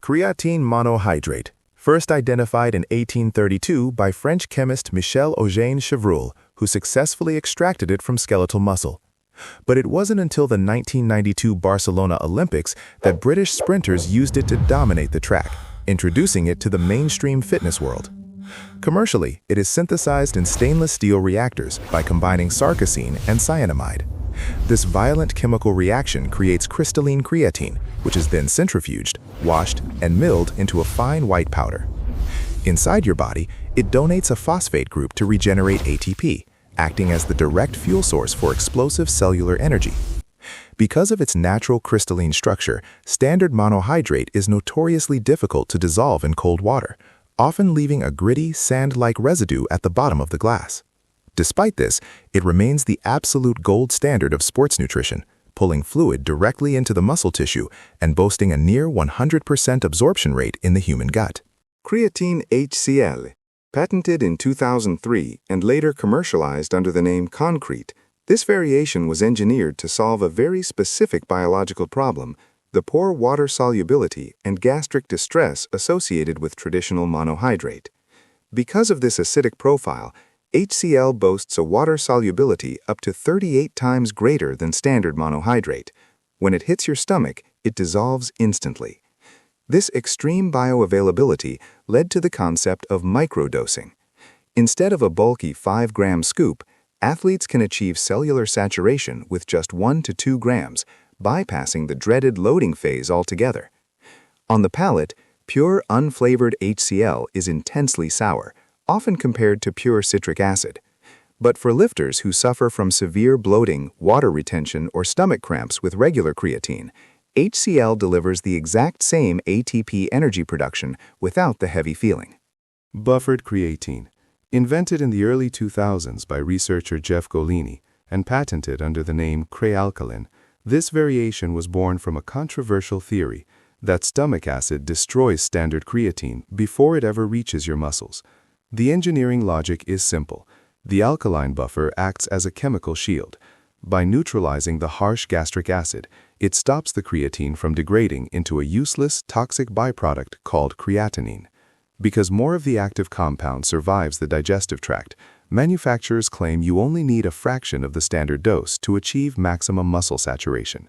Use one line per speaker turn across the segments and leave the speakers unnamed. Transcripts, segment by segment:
Creatine monohydrate, first identified in 1832 by French chemist Michel-Eugène Chevreul, who successfully extracted it from skeletal muscle. But it wasn't until the 1992 Barcelona Olympics that British sprinters used it to dominate the track, introducing it to the mainstream fitness world. Commercially, it is synthesized in stainless steel reactors by combining sarcosine and cyanamide. This violent chemical reaction creates crystalline creatine, which is then centrifuged, washed, and milled into a fine white powder. Inside your body, it donates a phosphate group to regenerate ATP, acting as the direct fuel source for explosive cellular energy. Because of its natural crystalline structure, standard monohydrate is notoriously difficult to dissolve in cold water, often leaving a gritty, sand-like residue at the bottom of the glass. Despite this, it remains the absolute gold standard of sports nutrition, pulling fluid directly into the muscle tissue and boasting a near 100% absorption rate in the human gut.
Creatine HCl, patented in 2003 and later commercialized under the name Concrete, this variation was engineered to solve a very specific biological problem: the poor water solubility and gastric distress associated with traditional monohydrate. Because of this acidic profile, HCl boasts a water solubility up to 38 times greater than standard monohydrate. When it hits your stomach, it dissolves instantly. This extreme bioavailability led to the concept of microdosing. Instead of a bulky 5-gram scoop, athletes can achieve cellular saturation with just 1 to 2 grams, bypassing the dreaded loading phase altogether. On the palate, pure unflavored HCl is intensely sour, often compared to pure citric acid. But for lifters who suffer from severe bloating, water retention, or stomach cramps with regular creatine, HCl delivers the exact same ATP energy production without the heavy feeling.
Buffered creatine, invented in the early 2000s by researcher Jeff Golini and patented under the name Crealkaline, this variation was born from a controversial theory that stomach acid destroys standard creatine before it ever reaches your muscles. The engineering logic is simple. The alkaline buffer acts as a chemical shield. By neutralizing the harsh gastric acid, it stops the creatine from degrading into a useless, toxic byproduct called creatinine. Because more of the active compound survives the digestive tract, manufacturers claim you only need a fraction of the standard dose to achieve maximum muscle saturation.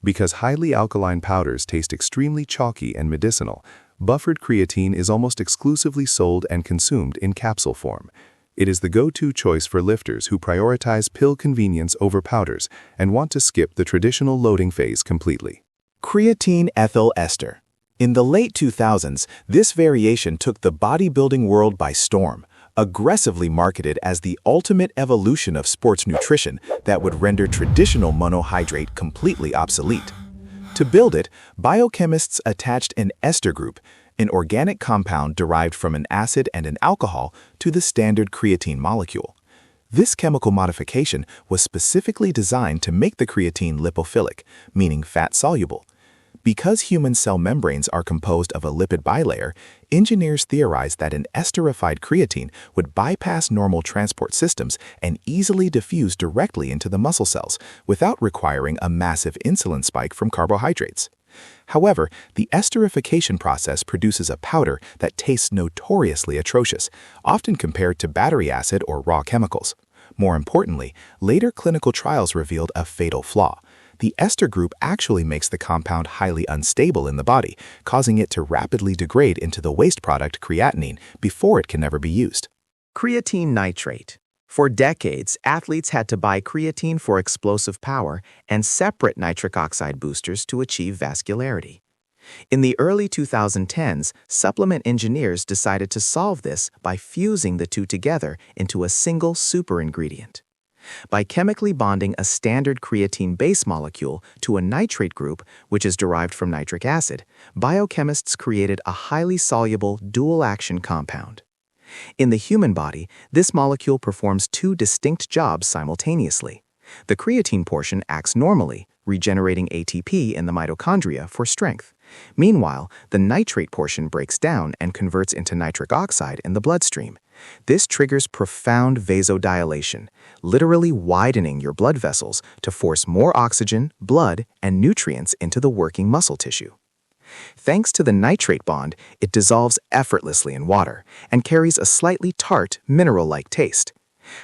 Because highly alkaline powders taste extremely chalky and medicinal, buffered creatine is almost exclusively sold and consumed in capsule form. It is the go-to choice for lifters who prioritize pill convenience over powders and want to skip the traditional loading phase completely.
Creatine ethyl ester. In the late 2000s, this variation took the bodybuilding world by storm, aggressively marketed as the ultimate evolution of sports nutrition that would render traditional monohydrate completely obsolete. To build it, biochemists attached an ester group, an organic compound derived from an acid and an alcohol, to the standard creatine molecule. This chemical modification was specifically designed to make the creatine lipophilic, meaning fat-soluble. Because human cell membranes are composed of a lipid bilayer, engineers theorized that an esterified creatine would bypass normal transport systems and easily diffuse directly into the muscle cells without requiring a massive insulin spike from carbohydrates. However, the esterification process produces a powder that tastes notoriously atrocious, often compared to battery acid or raw chemicals. More importantly, later clinical trials revealed a fatal flaw. The ester group actually makes the compound highly unstable in the body, causing it to rapidly degrade into the waste product creatinine before it can ever be used.
Creatine nitrate. For decades, athletes had to buy creatine for explosive power and separate nitric oxide boosters to achieve vascularity. In the early 2010s, supplement engineers decided to solve this by fusing the two together into a single super ingredient. By chemically bonding a standard creatine base molecule to a nitrate group, which is derived from nitric acid, biochemists created a highly soluble dual-action compound. In the human body, this molecule performs two distinct jobs simultaneously. The creatine portion acts normally, regenerating ATP in the mitochondria for strength. Meanwhile, the nitrate portion breaks down and converts into nitric oxide in the bloodstream. This triggers profound vasodilation, literally widening your blood vessels to force more oxygen, blood, and nutrients into the working muscle tissue. Thanks to the nitrate bond, it dissolves effortlessly in water and carries a slightly tart, mineral-like taste.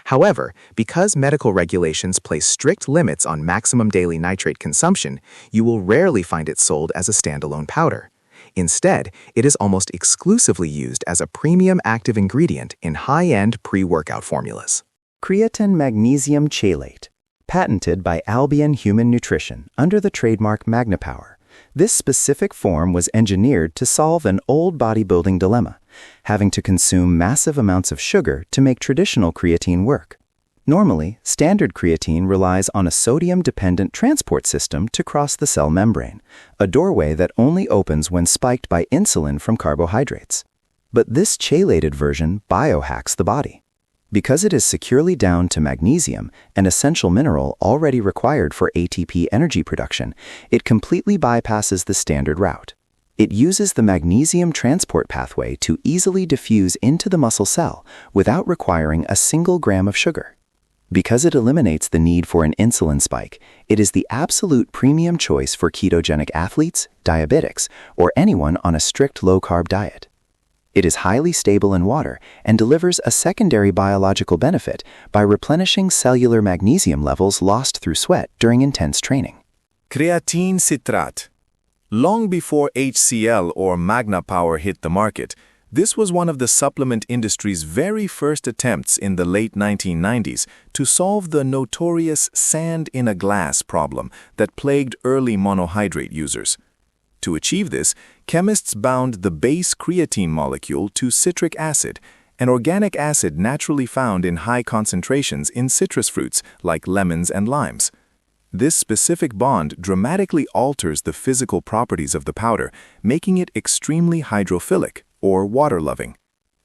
However, because medical regulations place strict limits on maximum daily nitrate consumption, you will rarely find it sold as a standalone powder. Instead, it is almost exclusively used as a premium active ingredient in high-end pre-workout formulas.
Creatine magnesium chelate, patented by Albion Human Nutrition under the trademark MagnaPower. This specific form was engineered to solve an old bodybuilding dilemma, having to consume massive amounts of sugar to make traditional creatine work. Normally, standard creatine relies on a sodium-dependent transport system to cross the cell membrane, a doorway that only opens when spiked by insulin from carbohydrates. But this chelated version biohacks the body. Because it is securely down to magnesium, an essential mineral already required for ATP energy production, it completely bypasses the standard route. It uses the magnesium transport pathway to easily diffuse into the muscle cell without requiring a single gram of sugar. Because it eliminates the need for an insulin spike, it is the absolute premium choice for ketogenic athletes, diabetics, or anyone on a strict low-carb diet. It is highly stable in water and delivers a secondary biological benefit by replenishing cellular magnesium levels lost through sweat during intense training.
Creatine citrate. Long before HCl or MagnaPower hit the market, this was one of the supplement industry's very first attempts in the late 1990s to solve the notorious sand in a glass problem that plagued early monohydrate users. To achieve this, chemists bound the base creatine molecule to citric acid, an organic acid naturally found in high concentrations in citrus fruits like lemons and limes. This specific bond dramatically alters the physical properties of the powder, making it extremely hydrophilic, or water-loving.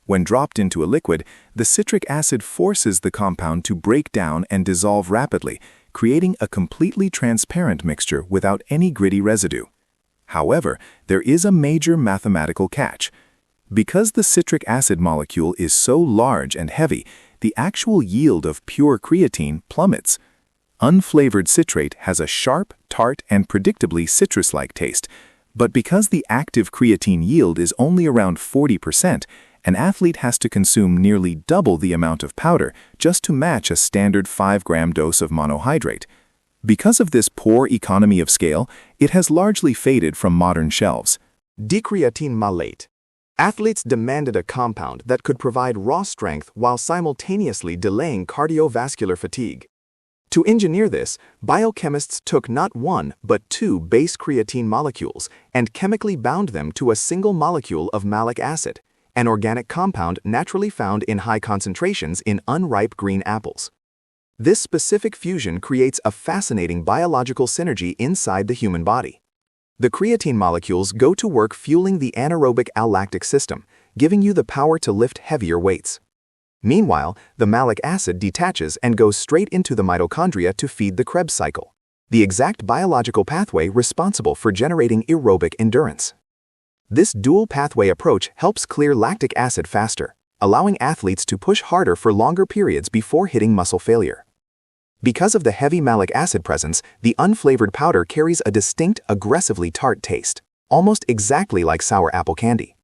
When dropped into a liquid, the citric acid forces the compound to break down and dissolve rapidly, creating a completely transparent mixture without any gritty residue. However, there is a major mathematical catch. Because the citric acid molecule is so large and heavy, the actual yield of pure creatine plummets. Unflavored citrate has a sharp, tart, and predictably citrus-like taste, but because the active creatine yield is only around 40%, an athlete has to consume nearly double the amount of powder just to match a standard 5-gram dose of monohydrate. Because of this poor economy of scale, it has largely faded from modern shelves.
Decreatine malate. Athletes demanded a compound that could provide raw strength while simultaneously delaying cardiovascular fatigue. To engineer this, biochemists took not one but two base creatine molecules and chemically bound them to a single molecule of malic acid, an organic compound naturally found in high concentrations in unripe green apples. This specific fusion creates a fascinating biological synergy inside the human body. The creatine molecules go to work fueling the anaerobic allactic system, giving you the power to lift heavier weights. Meanwhile, the malic acid detaches and goes straight into the mitochondria to feed the Krebs cycle, the exact biological pathway responsible for generating aerobic endurance. This dual pathway approach helps clear lactic acid faster, allowing athletes to push harder for longer periods before hitting muscle failure. Because of the heavy malic acid presence, the unflavored powder carries a distinct, aggressively tart taste, almost exactly like sour apple candy.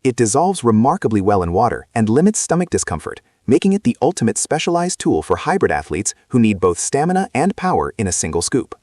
It dissolves remarkably well in water and limits stomach discomfort, making it the ultimate specialized tool for hybrid athletes who need both stamina and power in a single scoop.